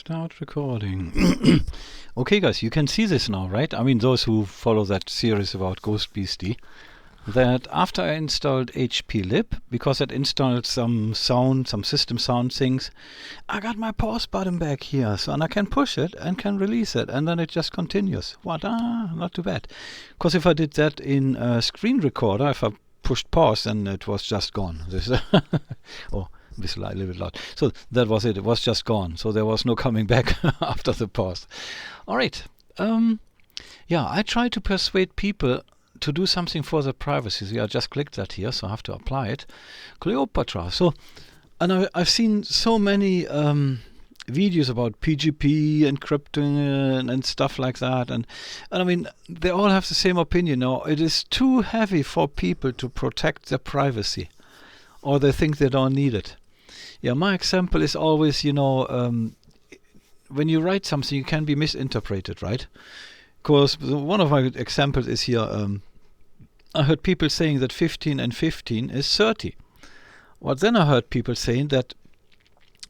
Start recording. Okay, guys, you can see this now, right? I mean, those who follow that series about Ghost Beastie, that after I installed hplib, because it installed some sound, some system sound things, I got my pause button back here, so and I can push it and can release it, and then it just continues. What? Not too bad. Because if I did that in a screen recorder, if I pushed pause, then it was just gone. This oh. This a little bit loud. So that was it. It was just gone. So there was no coming back after the pause. All right. Yeah, I try to persuade people to do something for their privacy. So I just clicked that here, so I have to apply it. Cleopatra. So, and I've seen so many videos about PGP encrypting and stuff like that, and I mean they all have the same opinion. Now it is too heavy for people to protect their privacy, or they think they don't need it. Yeah, my example is always, you know, when you write something, you can be misinterpreted, right? Because one of my examples is here, I heard people saying that 15 and 15 is 30. Well, then I heard people saying that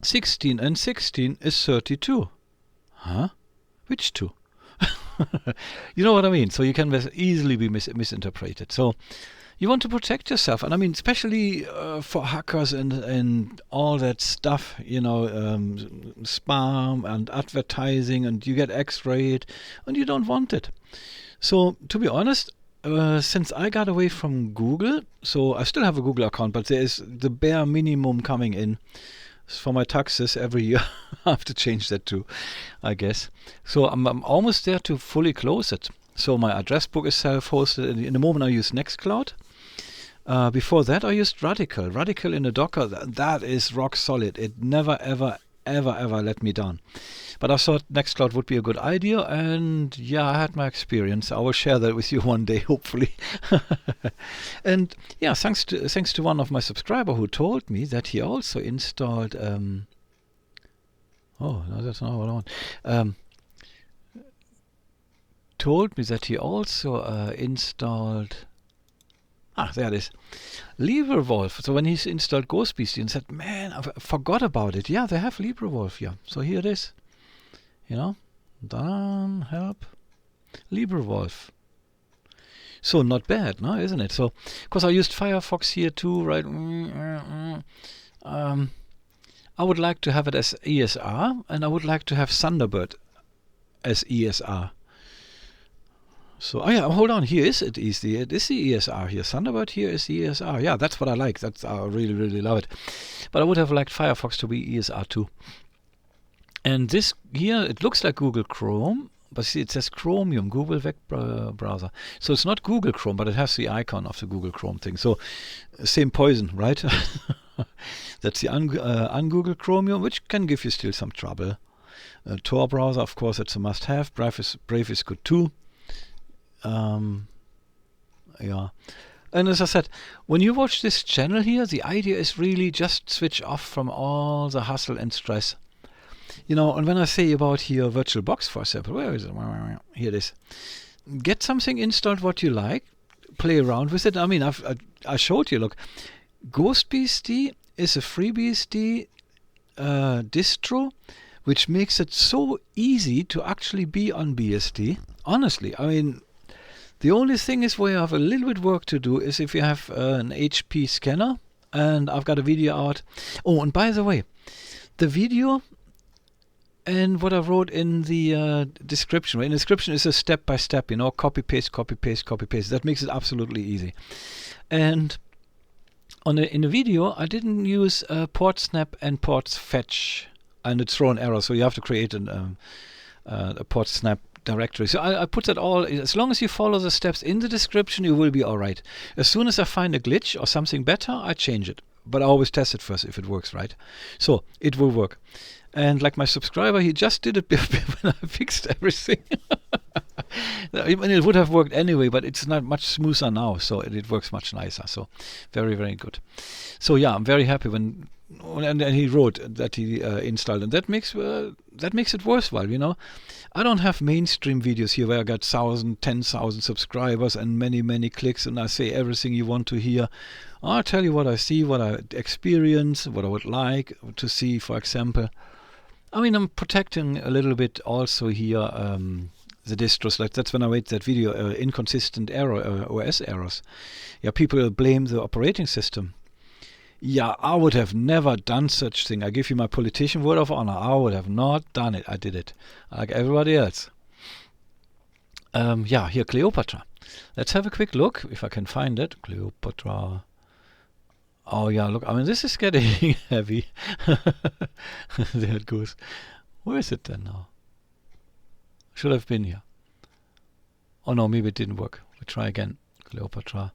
16 and 16 is 32. Huh? Which two? You know what I mean? So you can easily be misinterpreted. So you want to protect yourself, and I mean, especially for hackers and all that stuff, you know, spam and advertising, and you get X-rayed, and you don't want it. So, to be honest, since I got away from Google, so I still have a Google account, but there is the bare minimum coming in for my taxes every year. I have to change that too, I guess. So I'm almost there to fully close it. So my address book is self-hosted. In the moment I use Nextcloud. Before that I used Radical. Radical in a Docker, that is rock solid. It never ever let me down. But I thought Nextcloud would be a good idea, and yeah, I had my experience. I will share that with you one day, hopefully. And yeah, thanks to one of my subscribers who told me that he also installed oh, no, that's not what I want. Told me that he also installed there it is, LibreWolf. So when he's installed Ghost Beastie and said, man, I forgot about it. Yeah, they have LibreWolf here. So here it is. You know, done, help, LibreWolf. So not bad, no, isn't it? So, because I used Firefox here too, right? I would like to have it as ESR, and I would like to have Thunderbird as ESR. So, oh yeah, hold on, here is it easy. It is the ESR here. Thunderbird here is the ESR. Yeah, that's what I like. I really love it. But I would have liked Firefox to be ESR too. And this here, it looks like Google Chrome, but see, it says Chromium, Google Web Browser. So it's not Google Chrome, but it has the icon of the Google Chrome thing. So same poison, right? That's the un-Google Chromium, which can give you still some trouble. Tor browser, of course, it's a must-have. Brave is good too. Yeah, and as I said, when you watch this channel here, the idea is really just switch off from all the hustle and stress, you know. And when I say about here VirtualBox, for example, where is it? Here it is. Get something installed what you like, play around with it. I mean, I showed you. Look, Ghost Beastie is a FreeBSD distro, which makes it so easy to actually be on BSD. Honestly, I mean, the only thing is where you have a little bit work to do is if you have an HP scanner, and I've got a video out. Oh, and by the way, the video and what I wrote in the description. In the description is a step-by-step, you know, copy, paste, copy, paste, copy, paste. That makes it absolutely easy. And in the video, I didn't use port snap and port fetch, and it's thrown error, so you have to create a port snap directory. So I put that all, as long as you follow the steps in the description, you will be alright. As soon as I find a glitch or something better, I change it. But I always test it first if it works, right? So it will work. And like my subscriber, he just did it when I fixed everything. I mean, it would have worked anyway, but it's not much smoother now, so it works much nicer. So very good. So yeah, I'm very happy when and he wrote that he installed, and that makes it worthwhile, you know. I don't have mainstream videos here where I got 1,000, 10,000 subscribers and many clicks, and I say everything you want to hear. I'll tell you what I see, what I experience, what I would like to see, for example. I mean, I'm protecting a little bit also here the distros. Like that's when I made that video, inconsistent error, OS errors. Yeah, people blame the operating system. Yeah, I would have never done such thing. I give you my politician word of honor. I would have not done it. I did it like everybody else. Yeah, here Cleopatra. Let's have a quick look if I can find it. Cleopatra. Oh yeah, look. I mean, this is getting heavy. There it goes. Where is it then now? Should have been here. Oh no, maybe it didn't work. We try again. Cleopatra.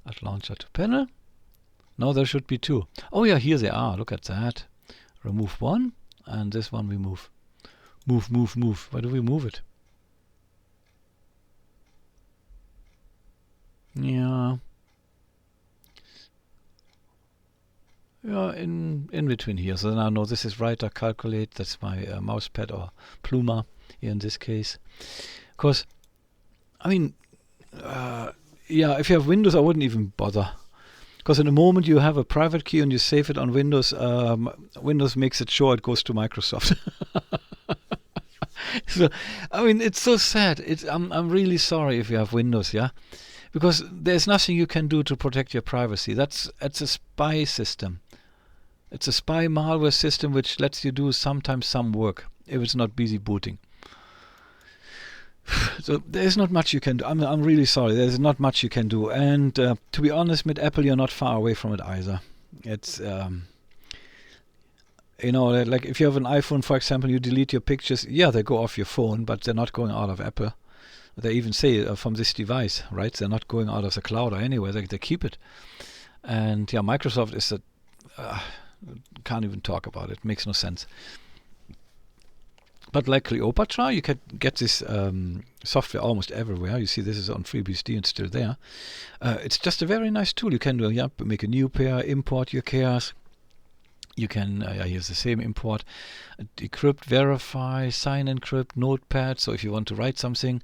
Add launcher to panel. No, there should be two. Oh yeah, here they are. Look at that. Remove one, and this one we move. Move, move, move. Why do we move it? Yeah. Yeah, in between here. So now I know this is writer, calculate. That's my mouse pad or Pluma here in this case. Because, I mean, yeah, if you have Windows, I wouldn't even bother. Because in the moment you have a private key and you save it on Windows, Windows makes it sure it goes to Microsoft. So, I mean, it's so sad. I'm really sorry if you have Windows, yeah, because there's nothing you can do to protect your privacy. It's a spy system. It's a spy malware system which lets you do sometimes some work if it's not busy booting. So there's not much you can do. I'm really sorry. There's not much you can do. And to be honest, with Apple, you're not far away from it either. It's you know, like if you have an iPhone, for example, you delete your pictures. Yeah, they go off your phone, but they're not going out of Apple. They even say from this device, right? They're not going out of the cloud or anywhere. They keep it. And yeah, Microsoft is can't even talk about it. Makes no sense. But like Cleopatra, you can get this software almost everywhere. You see this is on FreeBSD and still there. It's just a very nice tool. You can make a new pair, import your pairs. You can, here's the same import, decrypt, verify, sign encrypt, notepad. So if you want to write something,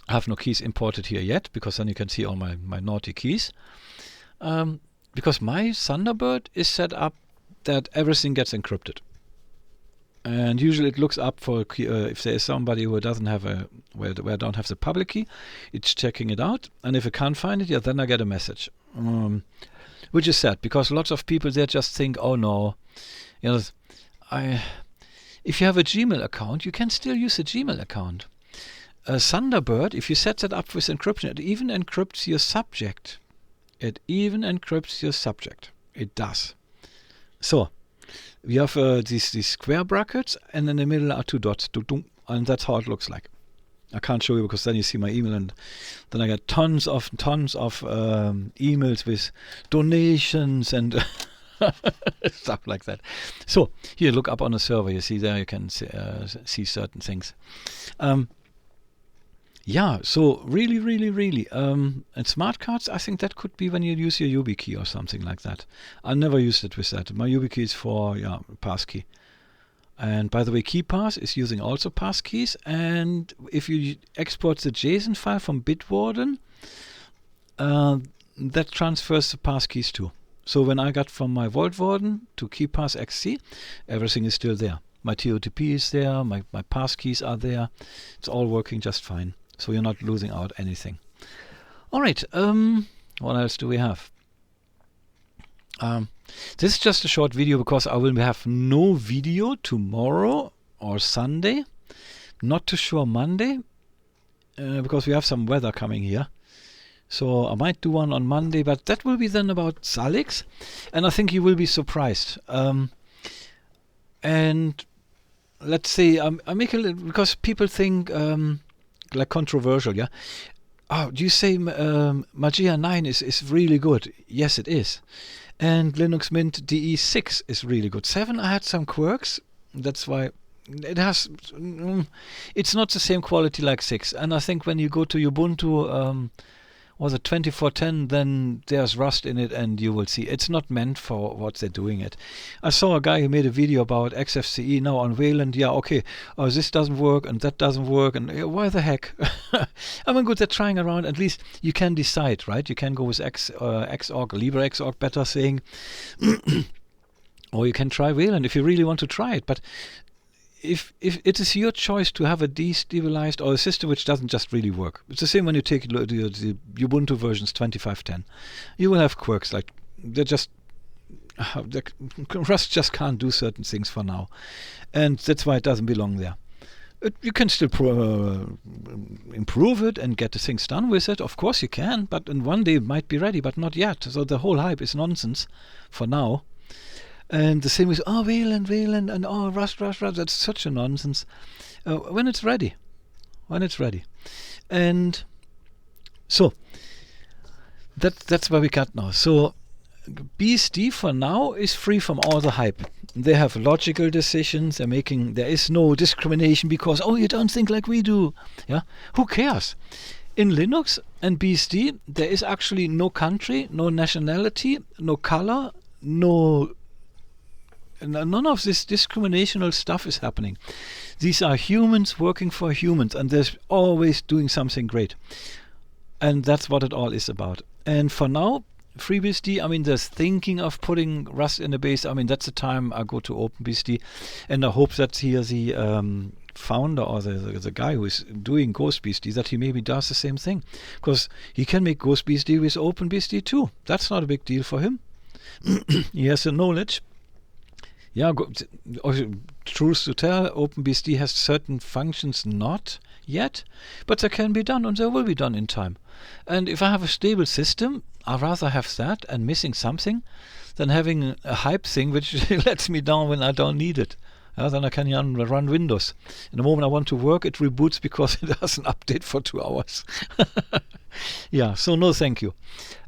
I have no keys imported here yet, because then you can see all my naughty keys. Because my Thunderbird is set up that everything gets encrypted. And usually it looks up for if there is somebody who doesn't have where I don't have the public key, it's checking it out. And if I can't find it, yeah, then I get a message. Which is sad, because lots of people there just think, oh no, you know, if you have a Gmail account, you can still use a Gmail account. Thunderbird, if you set that up with encryption, it even encrypts your subject. It even encrypts your subject. It does. So we have these square brackets, and in the middle are two dots, and that's how it looks like. I can't show you because then you see my email, and then I get tons of emails with donations and stuff like that. So here, look up on the server. You see there, you can see certain things. Yeah, so really, and smart cards, I think that could be when you use your YubiKey or something like that. I never used it with that. My YubiKey is for passkey. And by the way, KeyPass is using also passkeys. And if you export the JSON file from Bitwarden, that transfers the passkeys too. So when I got from my Vault Warden to KeyPass XC, everything is still there. My TOTP is there, my passkeys are there. It's all working just fine. So you're not losing out anything. All right, what else do we have? This is just a short video because I will have no video tomorrow or Sunday. Not too sure Monday, because we have some weather coming here. So I might do one on Monday, but that will be then about Salix, and I think you will be surprised. And let's say I make a little, because people think like controversial, yeah. Oh, do you say Mageia 9 is really good? Yes, it is. And Linux Mint DE6 is really good. 7, I had some quirks. That's why it has. It's not the same quality like 6. And I think when you go to Ubuntu, was it 2410? Then there's Rust in it, and you will see it's not meant for what they're doing it. I saw a guy who made a video about XFCE now on Wayland. Yeah, okay, this doesn't work and that doesn't work, and why the heck? I mean, good, they're trying around. At least you can decide, right? You can go with Xorg, LibreXorg, better saying, Or you can try Wayland if you really want to try it. But if it is your choice to have a destabilized or a system which doesn't just really work. It's the same when you take the Ubuntu versions 25.10. You will have quirks like Rust just can't do certain things for now, and that's why it doesn't belong there. You can still improve it and get the things done with it. Of course you can, but in one day it might be ready, but not yet. So the whole hype is nonsense for now. And the same with Wayland, and Rust. That's such a nonsense. When it's ready, and so that's where we got now. So BSD for now is free from all the hype. They have logical decisions. There is no discrimination because you don't think like we do. Yeah, who cares? In Linux and BSD, there is actually no country, no nationality, no color, none of this discriminational stuff is happening. These are humans working for humans, and they're always doing something great. And that's what it all is about. And for now, FreeBSD, there's thinking of putting Rust in the base. That's the time I go to OpenBSD, and I hope that here the founder or the guy who is doing GhostBSD, that he maybe does the same thing, because he can make GhostBSD with OpenBSD too. That's not a big deal for him. He has the knowledge. Yeah, truth to tell, OpenBSD has certain functions not yet, but they can be done, and they will be done in time. And if I have a stable system, I'd rather have that and missing something than having a hype thing which lets me down when I don't need it. Then I can run Windows. In the moment I want to work, it reboots because it doesn't update for 2 hours. Yeah, so no thank you.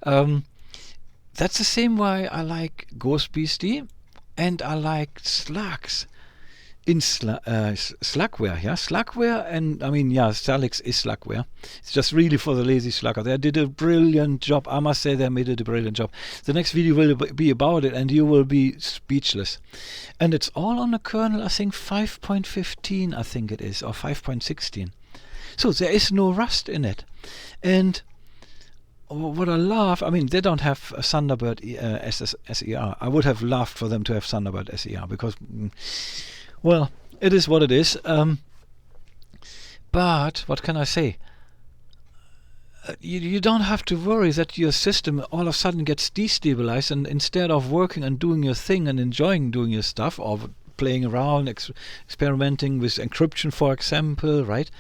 That's the same why I like GhostBSD. And I like slugs in Slugware, yeah, Slugware, and Salix is Slugware. It's just really for the lazy slugger. They did a brilliant job. I must say they made it a brilliant job. The next video will be about it, and you will be speechless. And it's all on the kernel, I think 5.15, I think it is, or 5.16. So there is no Rust in it. And what I love, they don't have Thunderbird SER. I would have loved for them to have Thunderbird SER because, well, it is what it is. But what can I say? You don't have to worry that your system all of a sudden gets destabilized, and instead of working and doing your thing and enjoying doing your stuff or playing around, experimenting with encryption, for example, right?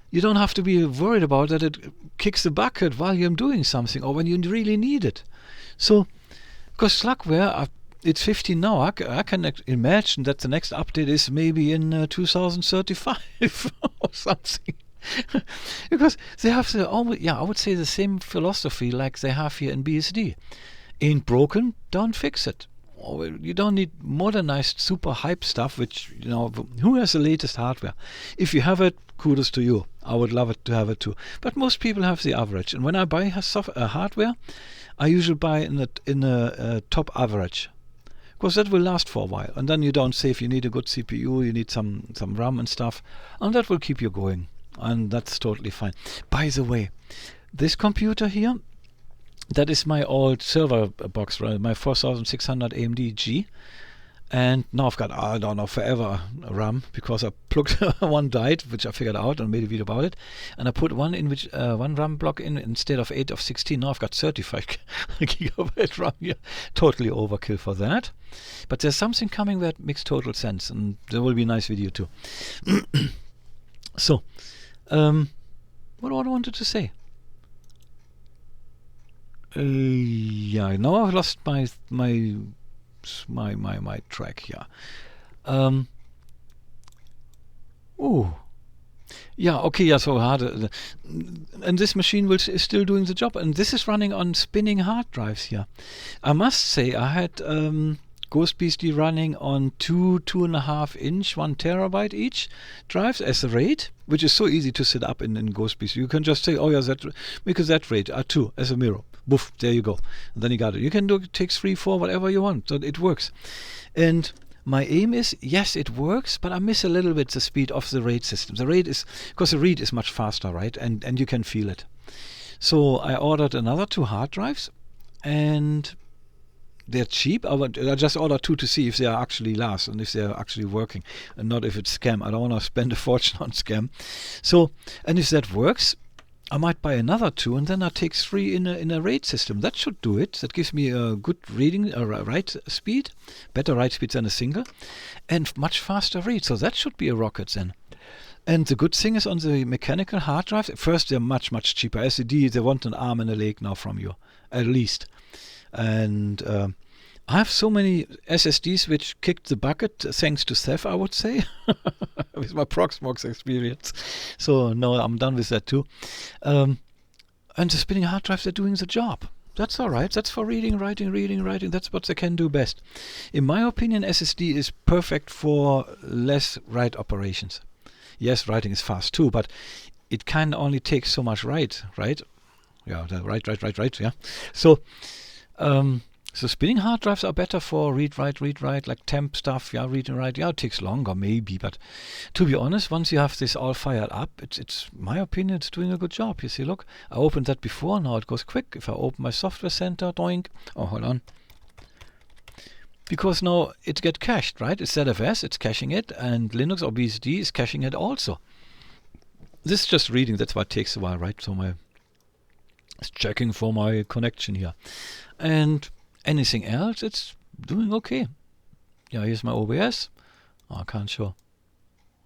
You don't have to be worried about that it kicks the bucket while you're doing something or when you really need it. So, because Slugware, it's 15 now, I can imagine that the next update is maybe in 2035 or something. Because they have I would say the same philosophy like they have here in BSD. Ain't broken, don't fix it. You don't need modernized super hype stuff, which, who has the latest hardware? If you have it, kudos to you. I would love it to have it too. But most people have the average. And when I buy hardware, I usually buy in a top average, because that will last for a while. And then you don't save. You need a good CPU, you need some RAM and stuff, and that will keep you going. And that's totally fine. By the way, this computer here, that is my old server box, right? My 4600 AMD G. And now I've got, I don't know, forever RAM, because I plugged one died, which I figured out and made a video about it. And I put one RAM block in instead of 8 of 16. Now I've got 35 gigabyte RAM here. Totally overkill for that. But there's something coming that makes total sense, and there will be a nice video too. So, what I wanted to say? Yeah, now I've lost my track here. So hard. And this machine is still doing the job, and this is running on spinning hard drives here. I must say, I had GhostBSD running on 2.5 inch 1 terabyte each drives as a RAID, which is so easy to set up in GhostBSD. You can just say, make a Z RAID 2 as a mirror. Boof, there you go. And then you got it. You can do it takes 3, 4, whatever you want. So it works. And my aim is, yes, it works, but I miss a little bit the speed of the RAID system. The RAID is, because the read is much faster, right? And you can feel it. So I ordered another 2 hard drives, and they're cheap. I just order 2 to see if they are actually last and if they are actually working, and not if it's scam. I don't want to spend a fortune on scam. So, and if that works, I might buy another 2, and then I take 3 in a RAID system. That should do it. That gives me a good reading, write speed, better write speed than a single, and much faster read. So that should be a rocket then. And the good thing is on the mechanical hard drives, first they're much, much cheaper. SSD, they want an arm and a leg now from you, at least. And I have so many SSDs which kicked the bucket, thanks to Ceph, I would say, with my Proxmox experience. So no, I'm done with that too. And the spinning hard drives are doing the job. That's all right. That's for reading, writing. That's what they can do best. In my opinion, SSD is perfect for less write operations. Yes, writing is fast too, but it can only take so much write, right? Yeah, write, yeah. So, so spinning hard drives are better for read, write, like temp stuff, yeah, read and write. Yeah, it takes longer maybe, but to be honest, once you have this all fired up, it's my opinion, it's doing a good job. You see, look, I opened that before, now it goes quick. If I open my software center, doink, oh, hold on. Because now it gets cached, right? It's ZFS, it's caching it, and Linux or BSD is caching it also. This is just reading, that's why it takes a while, right? So it's checking for my connection here. And anything else, it's doing okay. Yeah, here's my OBS. Oh, I can't show.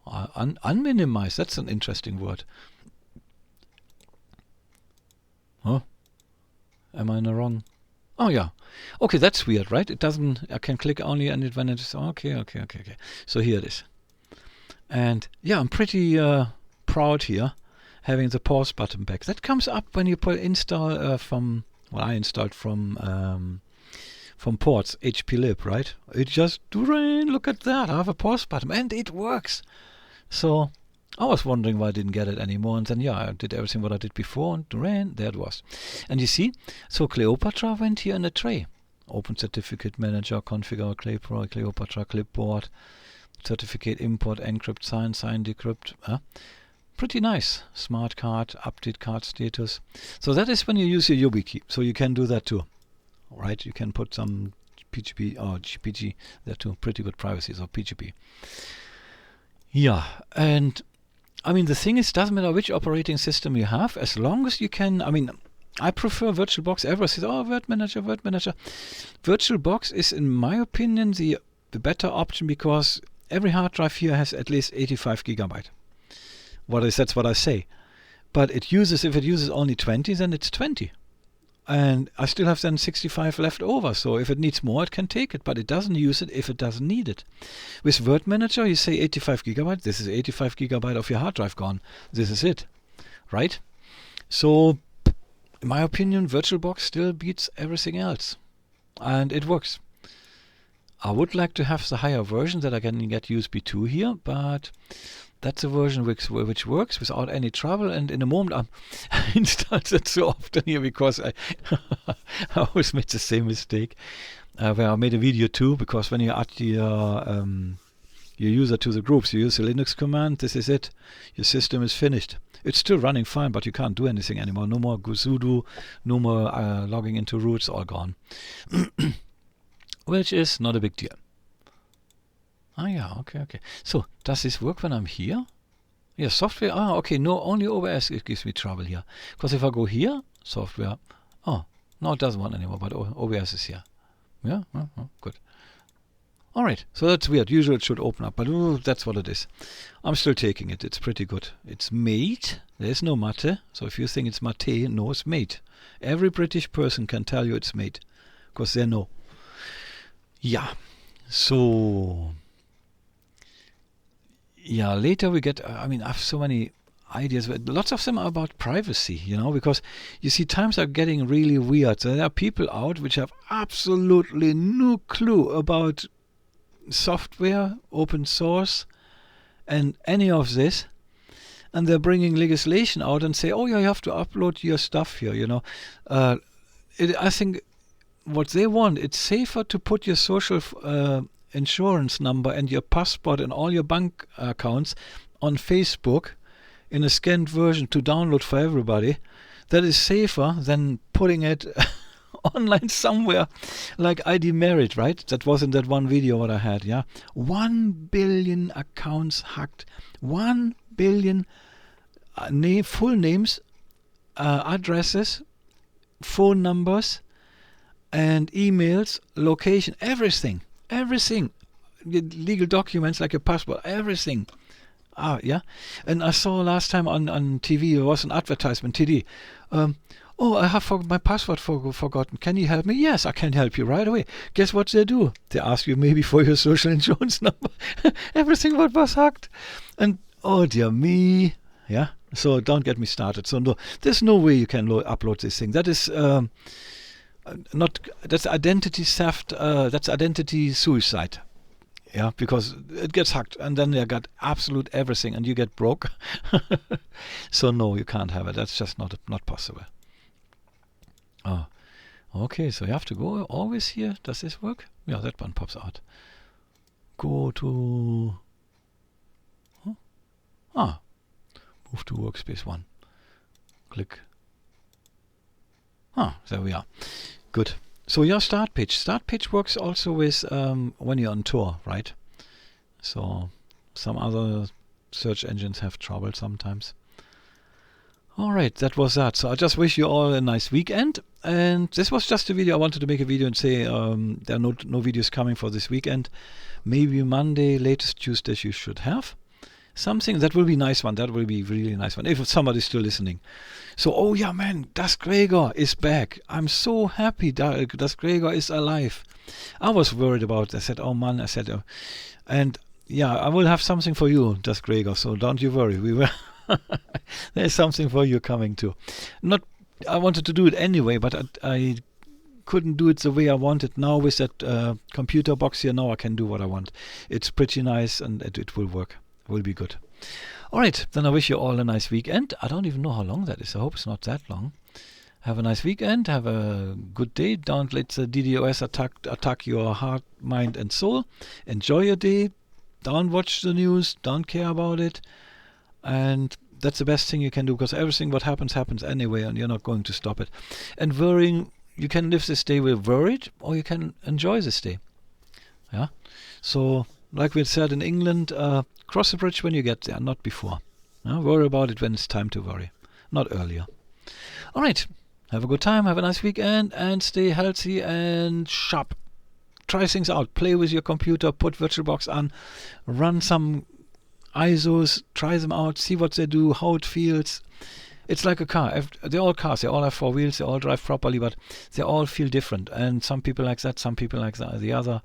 Unminimize, that's an interesting word. Huh? Am I in the wrong? Oh yeah. Okay, that's weird, right? It doesn't, I can click only on it when it's, okay. So here it is. And yeah, I'm pretty proud here, having the pause button back. That comes up when you install from, well, I installed from ports, HPlib, right? It just, look at that, I have a pause button, and it works. So I was wondering why I didn't get it anymore, and then yeah, I did everything what I did before, and there it was. And you see, so Cleopatra went here in a tray. Open Certificate Manager, Configure Cleopatra Clipboard, Certificate Import, Encrypt, Sign, Decrypt. Pretty nice. Smart card, update card status. So that is when you use your YubiKey. So you can do that too, right? You can put some PGP or GPG there too. Pretty good privacy, so PGP. Yeah, and I mean, the thing is, doesn't matter which operating system you have, as long as you can, I mean, I prefer VirtualBox. Everyone says, oh, Word Manager. VirtualBox is, in my opinion, the better option, because every hard drive here has at least 85 gigabyte. That's what I say. But if it uses only 20, then it's 20. And I still have then 65 left over. So if it needs more, it can take it, but it doesn't use it if it doesn't need it. With Word Manager, you say 85 gigabyte. This is 85 gigabyte of your hard drive gone. This is it, right? So, in my opinion, VirtualBox still beats everything else. And it works. I would like to have the higher version that I can get USB 2 here, but that's a version which works without any trouble. And in a moment, I installed it so often here because I always made the same mistake. Where I made a video too, because when you add your user to the groups, you use the Linux command, this is it. Your system is finished. It's still running fine, but you can't do anything anymore. No more sudo, no more logging into roots, all gone. Which is not a big deal. Ah, yeah, okay. So, does this work when I'm here? Yeah, software, okay, no, only OS, it gives me trouble here. Because if I go here, software, no, it doesn't want anymore, but OBS is here. Yeah, good. Alright, so that's weird. Usually it should open up, but that's what it is. I'm still taking it. It's pretty good. It's mate. There's no mate. So if you think it's mate, no, it's mate. Every British person can tell you it's mate, because they know. Yeah, so yeah, later we get, I have so many ideas, but lots of them are about privacy, because you see times are getting really weird. So there are people out which have absolutely no clue about software, open source, and any of this, and they're bringing legislation out and say, oh yeah, you have to upload your stuff here, I think what they want, it's safer to put your social insurance number and your passport and all your bank accounts on Facebook in a scanned version to download for everybody. That is safer than putting it online somewhere, like ID Merit, right? That was in that one video what I had, yeah? 1 billion accounts hacked. 1 billion full names, addresses, phone numbers, and emails, location, everything. The legal documents like a passport, everything. Yeah. And I saw last time on TV, there was an advertisement, TD. Oh, I have my password forgotten. Can you help me? Yes, I can help you right away. Guess what they do? They ask you maybe for your social insurance number. Everything what was hacked. And oh dear me. Yeah. So don't get me started. So no, there's no way you can upload this thing. That is that's identity theft. That's identity suicide. Yeah, because it gets hacked and then they got absolute everything and you get broke. So no, you can't have it. That's just not possible. Oh, okay, so you have to go always here. Does this work? Yeah, that one pops out. Go to... Huh? Move to workspace 1. Click. There we are. Good. So your start page. Start page works also with when you're on tour, right? So some other search engines have trouble sometimes. Alright, that was that. So I just wish you all a nice weekend. And this was just a video. I wanted to make a video and say there are no videos coming for this weekend. Maybe Monday, latest Tuesday you should have something. That will be a nice one. That will be really nice one. If somebody's still listening. So, oh yeah, man, Das Gregor is back. I'm so happy Das Gregor is alive. I was worried about it. I said, oh man, and yeah, I will have something for you, Das Gregor. So don't you worry. There's something for you coming too. I wanted to do it anyway, but I couldn't do it the way I wanted. Now with that computer box here, now I can do what I want. It's pretty nice and it will work. It will be good. Alright, then I wish you all a nice weekend. I don't even know how long that is. I hope it's not that long. Have a nice weekend. Have a good day. Don't let the DDoS attack your heart, mind and soul. Enjoy your day. Don't watch the news. Don't care about it. And that's the best thing you can do, because everything what happens anyway and you're not going to stop it. And worrying, you can live this day with worried or you can enjoy this day. Yeah. So like we said in England, cross the bridge when you get there, not before. Worry about it when it's time to worry, not earlier. Alright, have a good time, have a nice weekend and stay healthy and sharp. Try things out, play with your computer, put VirtualBox on, run some ISOs, try them out, see what they do, how it feels. It's like a car. They're all cars. They all have 4 wheels. They all drive properly, but they all feel different. And some people like that, some people like the other.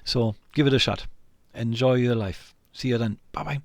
So give it a shot. Enjoy your life. See you then. Bye-bye.